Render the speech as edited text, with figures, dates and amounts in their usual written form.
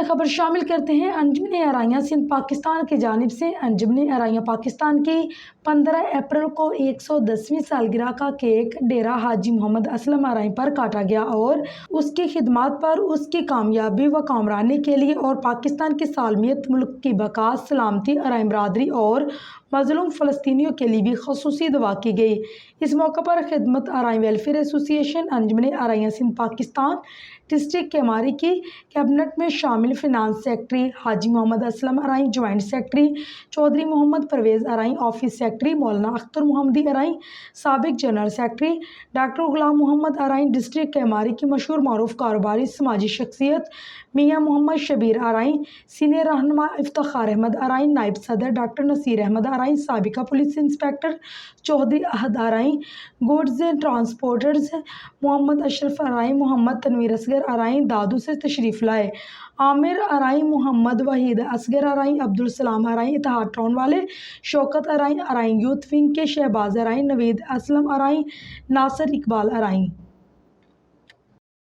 خبر شامل کرتے ہیں انجمن ارائیاں سندھ پاکستان کی جانب سے۔ انجمن ارائیاں پاکستان کی 15 اپریل کو 110ویں سالگرہ کا کیک ڈیرہ حاجی محمد اسلم ارائیں پر کاٹا گیا اور اس کی خدمات پر اس کی کامیابی و کامرانی کے لیے اور پاکستان کی سالمیت، ملک کی بقا، سلامتی، ارائیں برادری اور مظلوم فلسطینیوں کے لیے بھی خصوصی دعا کی گئی۔ اس موقع پر خدمت ارائیں ویلفیئر ایسوسی ایشن انجمن ارائیاں سندھ پاکستان ڈسٹرکٹ کیماری کی کیبنٹ میں شامل فنانس سیکرٹری حاجی محمد اسلم ارائیں، جوائنٹ سیکرٹری چودھری محمد پرویز ارائیں، آفس سیکرٹری مولانا اختر محمدی ارائیں، سابق جنرل سیکرٹری ڈاکٹر غلام محمد ارائیں، ڈسٹرکٹ کیماری کی مشہور معروف کاروباری سماجی شخصیت میاں محمد شبیر ارائیں، سینئر رہنما افتخار احمد ارائیں، نائب صدر ڈاکٹر نصیر احمد ارائیں، سابقہ police inspector Chaudhry Ahad Arain, goods and transporters Muhammad Ashraf Arain, Muhammad Tanveer Asghar Arain Dadu سے تشریف لائے، عامر ارائیں، محمد وحید اصغر ارائیں، عبدالسلام ارائیں اتحاد ٹاؤن والے، شوکت ارائیں، ارائیں یوتھ ونگ کے شہباز ارائیں، نوید اسلم ارائیں، ناصر اقبال ارائیں۔